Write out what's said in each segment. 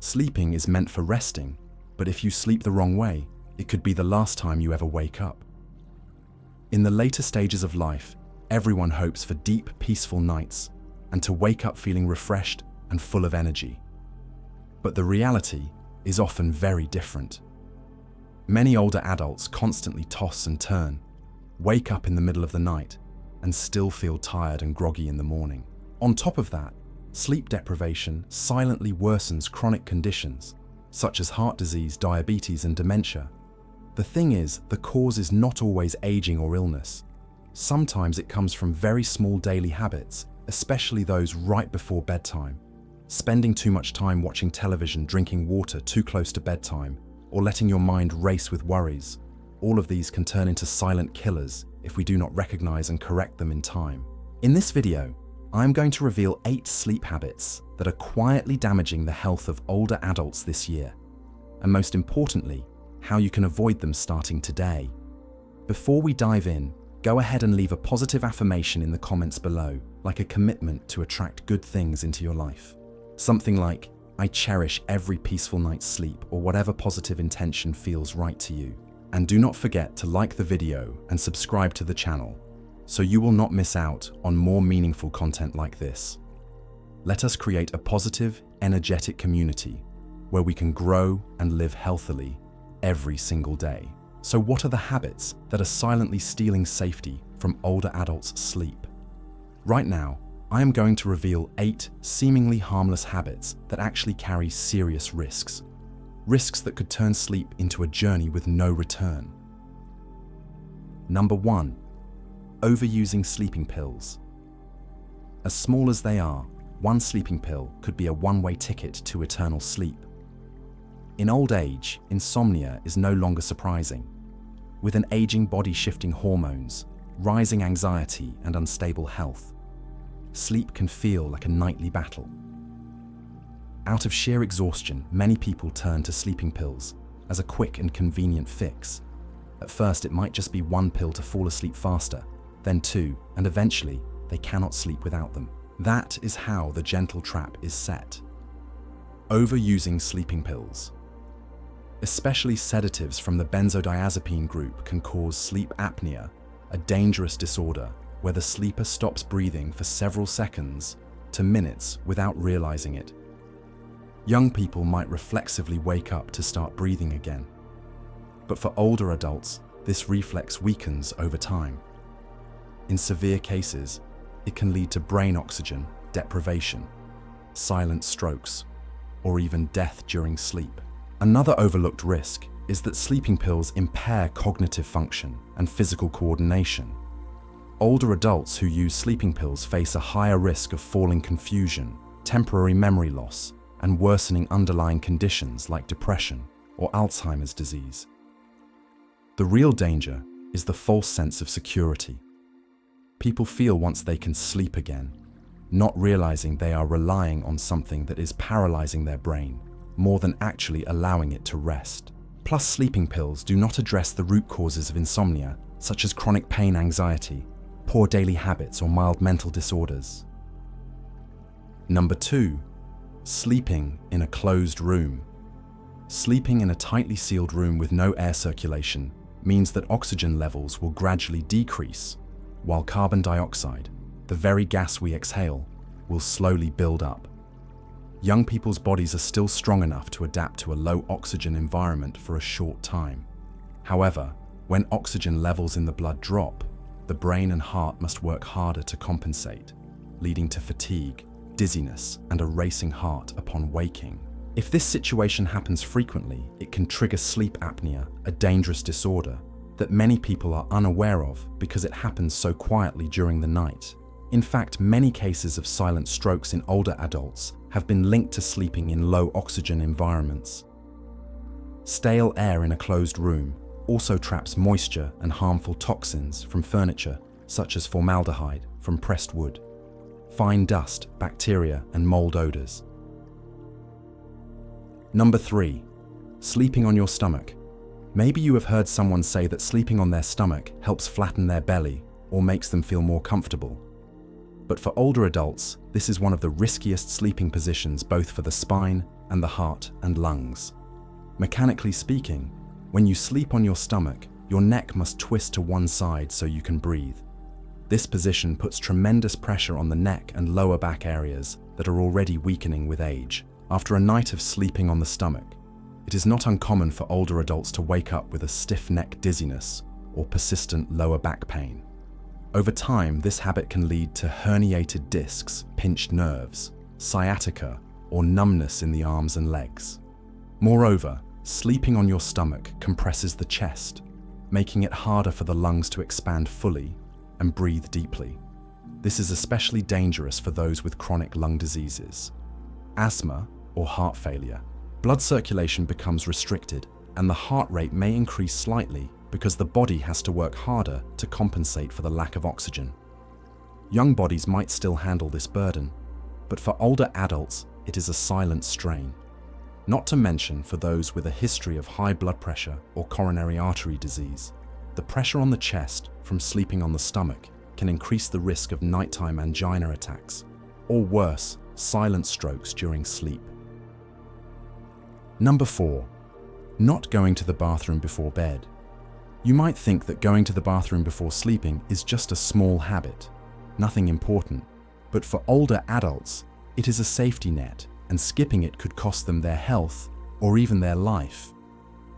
Sleeping is meant for resting, but if you sleep the wrong way, it could be the last time you ever wake up. In the later stages of life, everyone hopes for deep, peaceful nights and to wake up feeling refreshed and full of energy. But the reality is often very different. Many older adults constantly toss and turn, wake up in the middle of the night, and still feel tired and groggy in the morning. On top of that, sleep deprivation silently worsens chronic conditions such as heart disease, diabetes, and dementia. The thing is, the cause is not always aging or illness. Sometimes it comes from very small daily habits, especially those right before bedtime. Spending too much time watching television, drinking water too close to bedtime, or letting your mind race with worries. All of these can turn into silent killers if we do not recognize and correct them in time. In this video, I'm going to reveal 8 sleep habits that are quietly damaging the health of older adults this year, and most importantly, how you can avoid them starting today. Before we dive in, go ahead and leave a positive affirmation in the comments below, like a commitment to attract good things into your life. Something like, "I cherish every peaceful night's sleep," or whatever positive intention feels right to you. And do not forget to like the video and subscribe to the channel, so you will not miss out on more meaningful content like this. Let us create a positive, energetic community where we can grow and live healthily every single day. So what are the habits that are silently stealing safety from older adults' sleep? Right now, I am going to reveal 8 seemingly harmless habits that actually carry serious risks. Risks that could turn sleep into a journey with no return. Number 1. Overusing sleeping pills. As small as they are, one sleeping pill could be a one-way ticket to eternal sleep. In old age, insomnia is no longer surprising. With an aging body shifting hormones, rising anxiety, and unstable health, sleep can feel like a nightly battle. Out of sheer exhaustion, many people turn to sleeping pills as a quick and convenient fix. At first, it might just be one pill to fall asleep faster, then 2, and eventually, they cannot sleep without them. That is how the gentle trap is set. Overusing sleeping pills. Especially sedatives from the benzodiazepine group can cause sleep apnea, a dangerous disorder where the sleeper stops breathing for several seconds to minutes without realizing it. Young people might reflexively wake up to start breathing again. But for older adults, this reflex weakens over time. In severe cases, it can lead to brain oxygen deprivation, silent strokes, or even death during sleep. Another overlooked risk is that sleeping pills impair cognitive function and physical coordination. Older adults who use sleeping pills face a higher risk of falling confusion, temporary memory loss, and worsening underlying conditions like depression or Alzheimer's disease. The real danger is the false sense of security. People feel once they can sleep again, not realizing they are relying on something that is paralyzing their brain more than actually allowing it to rest. Plus, sleeping pills do not address the root causes of insomnia, such as chronic pain, anxiety, poor daily habits, or mild mental disorders. Number 2. Sleeping in a closed room. Sleeping in a tightly sealed room with no air circulation means that oxygen levels will gradually decrease, while carbon dioxide, the very gas we exhale, will slowly build up. Young people's bodies are still strong enough to adapt to a low oxygen environment for a short time. However, when oxygen levels in the blood drop, the brain and heart must work harder to compensate, leading to fatigue, dizziness, and a racing heart upon waking. If this situation happens frequently, it can trigger sleep apnea, a dangerous disorder that many people are unaware of because it happens so quietly during the night. In fact, many cases of silent strokes in older adults have been linked to sleeping in low oxygen environments. Stale air in a closed room also traps moisture and harmful toxins from furniture, such as formaldehyde from pressed wood, fine dust, bacteria, and mold odors. Number 3. Sleeping on your stomach. Maybe you have heard someone say that sleeping on their stomach helps flatten their belly or makes them feel more comfortable. But for older adults, this is one of the riskiest sleeping positions both for the spine and the heart and lungs. Mechanically speaking, when you sleep on your stomach, your neck must twist to one side so you can breathe. This position puts tremendous pressure on the neck and lower back areas that are already weakening with age. After a night of sleeping on the stomach, it is not uncommon for older adults to wake up with a stiff neck dizziness or persistent lower back pain. Over time, this habit can lead to herniated discs, pinched nerves, sciatica, or numbness in the arms and legs. Moreover, sleeping on your stomach compresses the chest, making it harder for the lungs to expand fully and breathe deeply. This is especially dangerous for those with chronic lung diseases, asthma, or heart failure. Blood circulation becomes restricted, and the heart rate may increase slightly because the body has to work harder to compensate for the lack of oxygen. Young bodies might still handle this burden, but for older adults, it is a silent strain. Not to mention for those with a history of high blood pressure or coronary artery disease. The pressure on the chest from sleeping on the stomach can increase the risk of nighttime angina attacks, or worse, silent strokes during sleep. Number 4. Not going to the bathroom before bed. You might think that going to the bathroom before sleeping is just a small habit, nothing important, but for older adults, it is a safety net, and skipping it could cost them their health or even their life.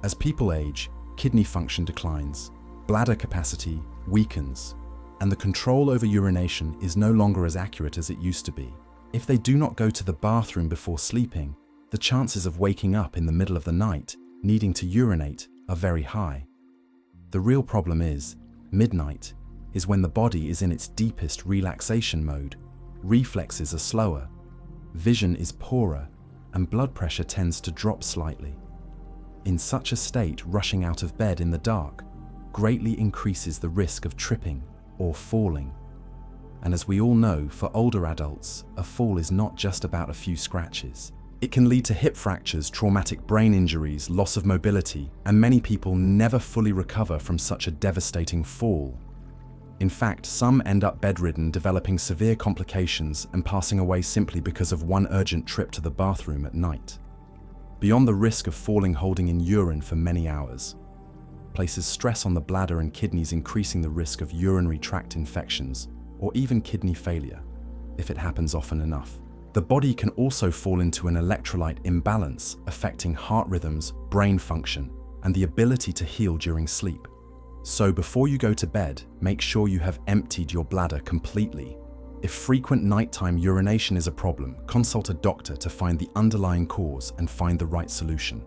As people age, kidney function declines, bladder capacity weakens, and the control over urination is no longer as accurate as it used to be. If they do not go to the bathroom before sleeping, the chances of waking up in the middle of the night needing to urinate are very high. The real problem is, midnight is when the body is in its deepest relaxation mode, reflexes are slower, vision is poorer, and blood pressure tends to drop slightly. In such a state, rushing out of bed in the dark greatly increases the risk of tripping or falling. And as we all know, for older adults, a fall is not just about a few scratches. It can lead to hip fractures, traumatic brain injuries, loss of mobility, and many people never fully recover from such a devastating fall. In fact, some end up bedridden, developing severe complications and passing away simply because of one urgent trip to the bathroom at night. Beyond the risk of falling holding in urine for many hours, places stress on the bladder and kidneys, increasing the risk of urinary tract infections or even kidney failure if it happens often enough. The body can also fall into an electrolyte imbalance, affecting heart rhythms, brain function, and the ability to heal during sleep. So before you go to bed, make sure you have emptied your bladder completely. If frequent nighttime urination is a problem, consult a doctor to find the underlying cause and find the right solution.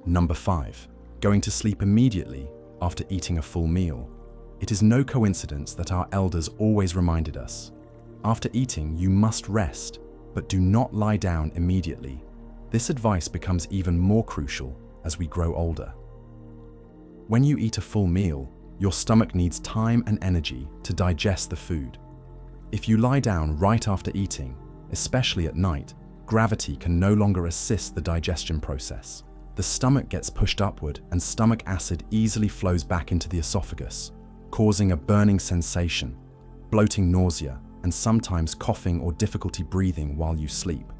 Number 5. Going to sleep immediately after eating a full meal. It is no coincidence that our elders always reminded us, after eating, you must rest, but do not lie down immediately. This advice becomes even more crucial as we grow older. When you eat a full meal, your stomach needs time and energy to digest the food. If you lie down right after eating, especially at night, gravity can no longer assist the digestion process. The stomach gets pushed upward and stomach acid easily flows back into the esophagus, causing a burning sensation, bloating, nausea, and sometimes coughing or difficulty breathing while you sleep.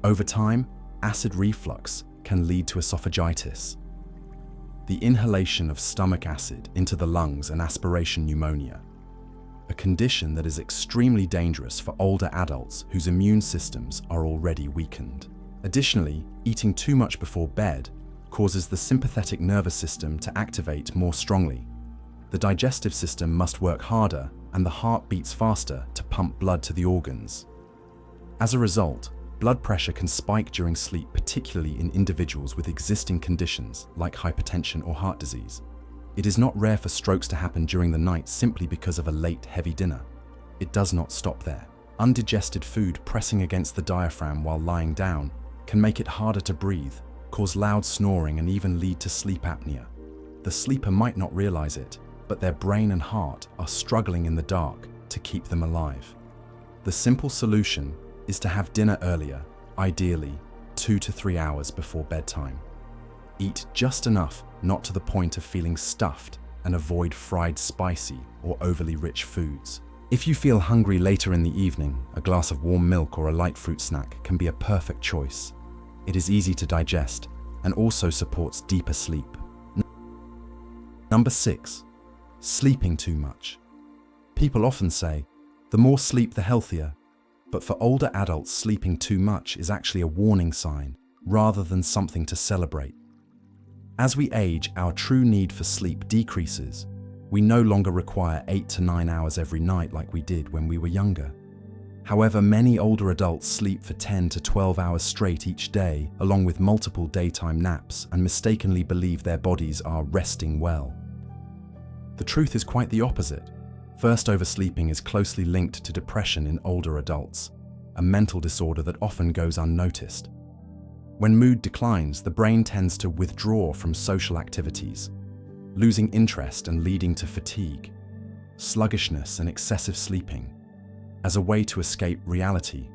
Over time, acid reflux can lead to esophagitis, the inhalation of stomach acid into the lungs, and aspiration pneumonia, a condition that is extremely dangerous for older adults whose immune systems are already weakened. Additionally, eating too much before bed causes the sympathetic nervous system to activate more strongly. The digestive system must work harder and the heart beats faster to pump blood to the organs. As a result, blood pressure can spike during sleep, particularly in individuals with existing conditions like hypertension or heart disease. It is not rare for strokes to happen during the night simply because of a late, heavy dinner. It does not stop there. Undigested food pressing against the diaphragm while lying down can make it harder to breathe, cause loud snoring, and even lead to sleep apnea. The sleeper might not realize it, but their brain and heart are struggling in the dark to keep them alive. The simple solution is to have dinner earlier, ideally 2 to 3 hours before bedtime. Eat just enough, not to the point of feeling stuffed, and avoid fried, spicy, or overly rich foods. If you feel hungry later in the evening, a glass of warm milk or a light fruit snack can be a perfect choice. It is easy to digest and also supports deeper sleep. Number 6. Sleeping too much. People often say, the more sleep the healthier, but for older adults, sleeping too much is actually a warning sign rather than something to celebrate. As we age, our true need for sleep decreases. We no longer require 8 to 9 hours every night like we did when we were younger. However, many older adults sleep for 10 to 12 hours straight each day, along with multiple daytime naps, and mistakenly believe their bodies are resting well. The truth is quite the opposite. First, oversleeping is closely linked to depression in older adults, a mental disorder that often goes unnoticed. When mood declines, the brain tends to withdraw from social activities, losing interest and leading to fatigue, sluggishness, and excessive sleeping. As a way to escape reality,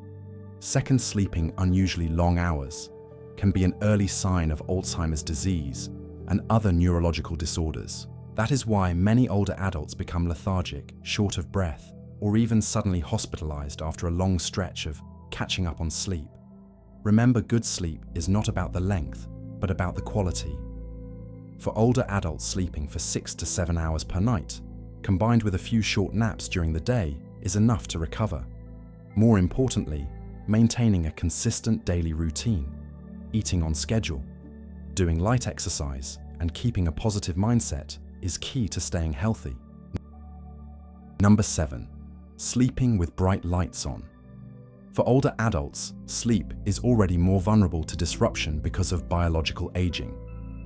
second sleeping unusually long hours can be an early sign of Alzheimer's disease and other neurological disorders. That is why many older adults become lethargic, short of breath, or even suddenly hospitalized after a long stretch of catching up on sleep. Remember, good sleep is not about the length, but about the quality. For older adults, sleeping for 6 to 7 hours per night, combined with a few short naps during the day, is enough to recover. More importantly, maintaining a consistent daily routine, eating on schedule, doing light exercise, and keeping a positive mindset is key to staying healthy. Number 7. Sleeping with bright lights on. For older adults, sleep is already more vulnerable to disruption because of biological aging.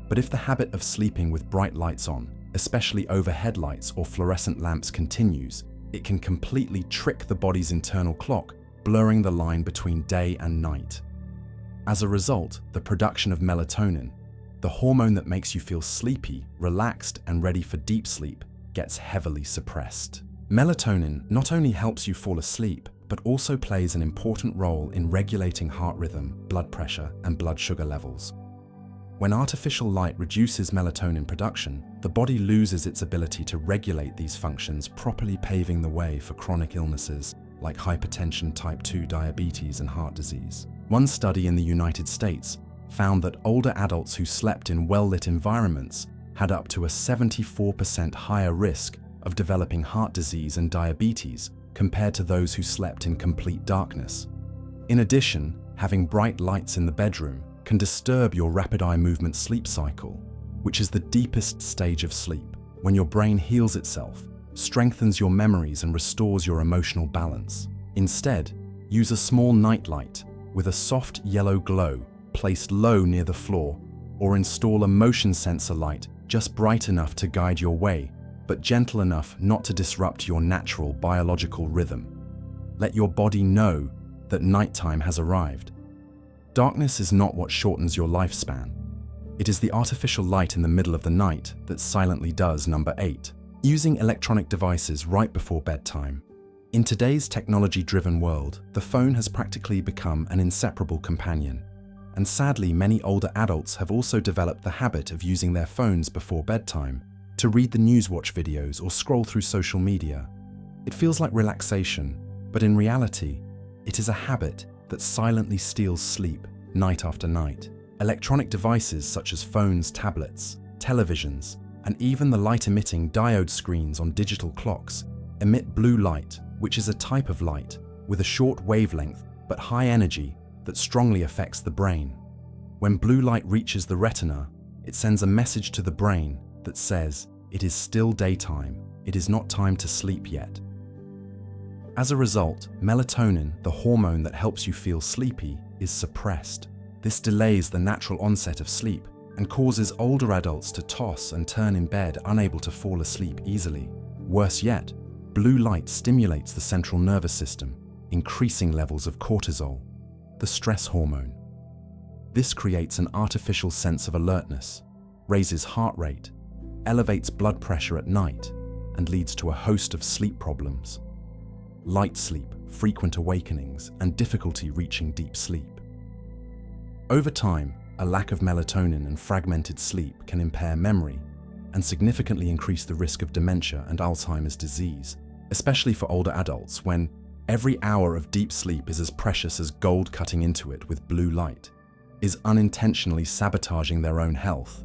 But if the habit of sleeping with bright lights on, especially overhead lights or fluorescent lamps, continues, it can completely trick the body's internal clock, blurring the line between day and night. As a result, the production of melatonin, the hormone that makes you feel sleepy, relaxed, and ready for deep sleep, gets heavily suppressed. Melatonin not only helps you fall asleep, but also plays an important role in regulating heart rhythm, blood pressure, and blood sugar levels. When artificial light reduces melatonin production, the body loses its ability to regulate these functions, properly paving the way for chronic illnesses like hypertension, type 2 diabetes, and heart disease. One study in the United States found that older adults who slept in well-lit environments had up to a 74% higher risk of developing heart disease and diabetes compared to those who slept in complete darkness. In addition, having bright lights in the bedroom can disturb your rapid eye movement sleep cycle, which is the deepest stage of sleep, when your brain heals itself, strengthens your memories, and restores your emotional balance. Instead, use a small night light with a soft yellow glow placed low near the floor, or install a motion sensor light just bright enough to guide your way, but gentle enough not to disrupt your natural biological rhythm. Let your body know that nighttime has arrived. Darkness is not what shortens your lifespan. It is the artificial light in the middle of the night that silently does. Number 8. Using electronic devices right before bedtime. In today's technology-driven world, the phone has practically become an inseparable companion. And sadly, many older adults have also developed the habit of using their phones before bedtime to read the news, watch videos, or scroll through social media. It feels like relaxation, but in reality, it is a habit that silently steals sleep night after night. Electronic devices such as phones, tablets, televisions, and even the light-emitting diode screens on digital clocks emit blue light, which is a type of light with a short wavelength but high energy that strongly affects the brain. When blue light reaches the retina, it sends a message to the brain that says, "It is still daytime, it is not time to sleep yet." As a result, melatonin, the hormone that helps you feel sleepy, is suppressed. This delays the natural onset of sleep and causes older adults to toss and turn in bed, unable to fall asleep easily. Worse yet, blue light stimulates the central nervous system, increasing levels of cortisol, the stress hormone. This creates an artificial sense of alertness, raises heart rate, elevates blood pressure at night, and leads to a host of sleep problems. Light sleep, frequent awakenings, and difficulty reaching deep sleep. Over time, a lack of melatonin and fragmented sleep can impair memory and significantly increase the risk of dementia and Alzheimer's disease. especially for older adults when every hour of deep sleep is as precious as gold cutting into it with blue light, is unintentionally sabotaging their own health.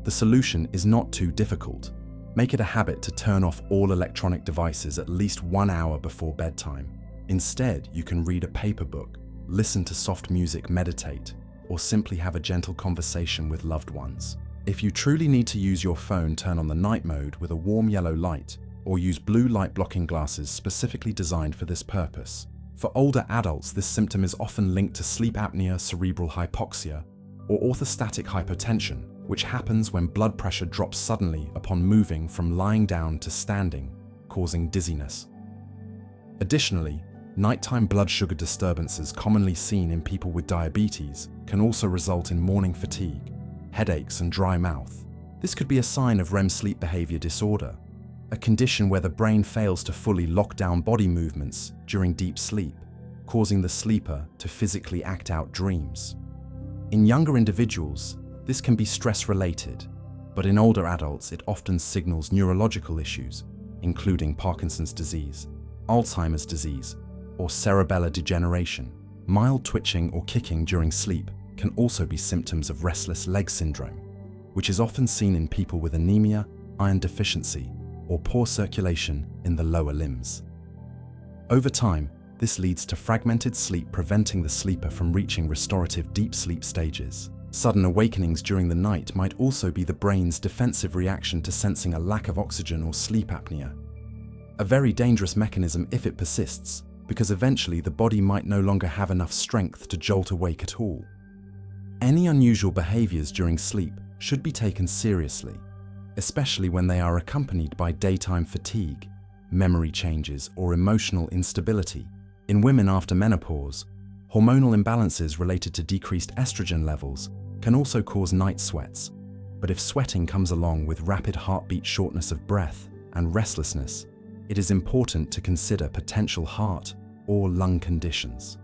The solution is not too difficult. Make it a habit to turn off all electronic devices at least 1 hour before bedtime. Instead, you can read a paper book, listen to soft music, meditate, or simply have a gentle conversation with loved ones. If you truly need to use your phone, turn on the night mode with a warm yellow light, or use blue light blocking glasses specifically designed for this purpose. For older adults, this symptom is often linked to sleep apnea, cerebral hypoxia, or orthostatic hypotension, which happens when blood pressure drops suddenly upon moving from lying down to standing, causing dizziness. Additionally, nighttime blood sugar disturbances commonly seen in people with diabetes can also result in morning fatigue, headaches, and dry mouth. This could be a sign of REM sleep behavior disorder, a condition where the brain fails to fully lock down body movements during deep sleep, causing the sleeper to physically act out dreams. In younger individuals, this can be stress-related, but in older adults it often signals neurological issues, including Parkinson's disease, Alzheimer's disease, or cerebellar degeneration. Mild twitching or kicking during sleep can also be symptoms of restless leg syndrome, which is often seen in people with anemia, iron deficiency, or poor circulation in the lower limbs. Over time, this leads to fragmented sleep, preventing the sleeper from reaching restorative deep sleep stages. Sudden awakenings during the night might also be the brain's defensive reaction to sensing a lack of oxygen or sleep apnea. A very dangerous mechanism if it persists, because eventually the body might no longer have enough strength to jolt awake at all. Any unusual behaviors during sleep should be taken seriously, especially when they are accompanied by daytime fatigue, memory changes, or emotional instability. In women after menopause, hormonal imbalances related to decreased estrogen levels can also cause night sweats. But if sweating comes along with rapid heartbeat, shortness of breath, and restlessness, it is important to consider potential heart or lung conditions.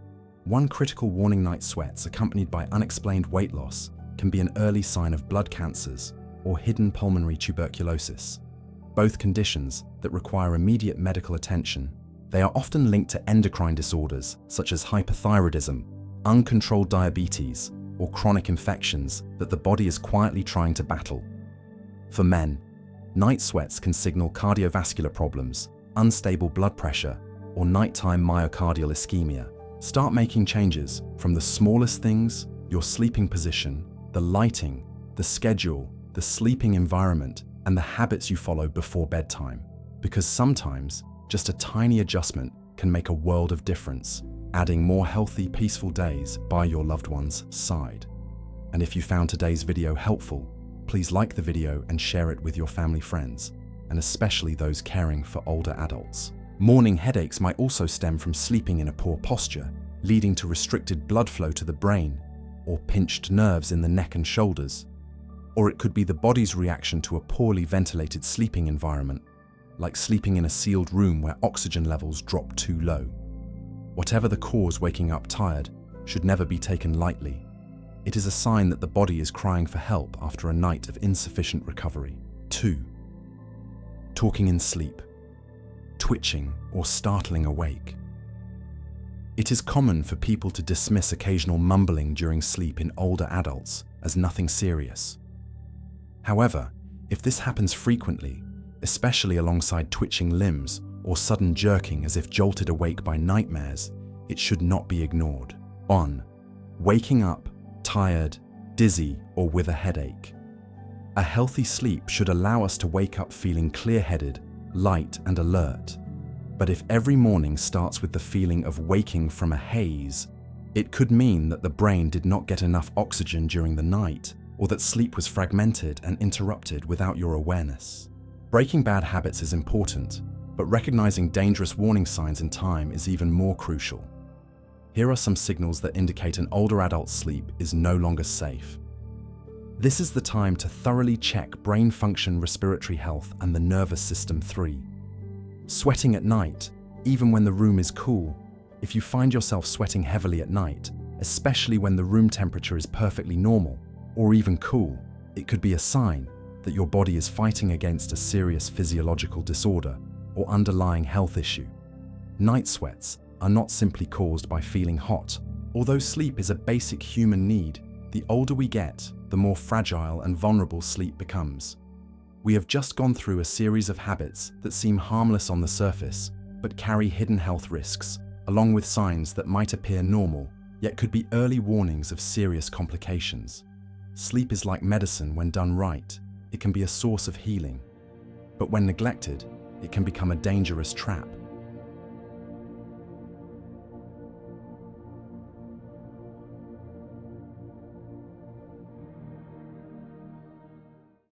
One critical warning: night sweats accompanied by unexplained weight loss can be an early sign of blood cancers or hidden pulmonary tuberculosis, both conditions that require immediate medical attention. They are often linked to endocrine disorders such as hypothyroidism, uncontrolled diabetes, or chronic infections that the body is quietly trying to battle. For men, night sweats can signal cardiovascular problems, unstable blood pressure, or nighttime myocardial ischemia. Start making changes from the smallest things: your sleeping position, the lighting, the schedule, the sleeping environment, and the habits you follow before bedtime. Because sometimes, just a tiny adjustment can make a world of difference, adding more healthy, peaceful days by your loved one's side. And if you found today's video helpful, please like the video and share it with your family, friends, and especially those caring for older adults. Morning headaches might also stem from sleeping in a poor posture, leading to restricted blood flow to the brain, or pinched nerves in the neck and shoulders. Or it could be the body's reaction to a poorly ventilated sleeping environment, like sleeping in a sealed room where oxygen levels drop too low. Whatever the cause, waking up tired should never be taken lightly. It is a sign that the body is crying for help after a night of insufficient recovery. 2. Talking in sleep, twitching, or startling awake. It is common for people to dismiss occasional mumbling during sleep in older adults as nothing serious. However, if this happens frequently, especially alongside twitching limbs or sudden jerking as if jolted awake by nightmares, it should not be ignored. 1. Waking up tired, dizzy, or with a headache. A healthy sleep should allow us to wake up feeling clear-headed, light, and alert. But if every morning starts with the feeling of waking from a haze, it could mean that the brain did not get enough oxygen during the night, or that sleep was fragmented and interrupted without your awareness. Breaking bad habits is important, but recognizing dangerous warning signs in time is even more crucial. Here are some signals that indicate an older adult's sleep is no longer safe. This is the time to thoroughly check brain function, respiratory health, and the nervous system. 3. Sweating at night, even when the room is cool. If you find yourself sweating heavily at night, especially when the room temperature is perfectly normal, or even cool, it could be a sign that your body is fighting against a serious physiological disorder, or underlying health issue. Night sweats are not simply caused by feeling hot. Although sleep is a basic human need, the older we get, the more fragile and vulnerable sleep becomes. We have just gone through a series of habits that seem harmless on the surface, but carry hidden health risks, along with signs that might appear normal, yet could be early warnings of serious complications. Sleep is like medicine when done right. It can be a source of healing. But when neglected, it can become a dangerous trap.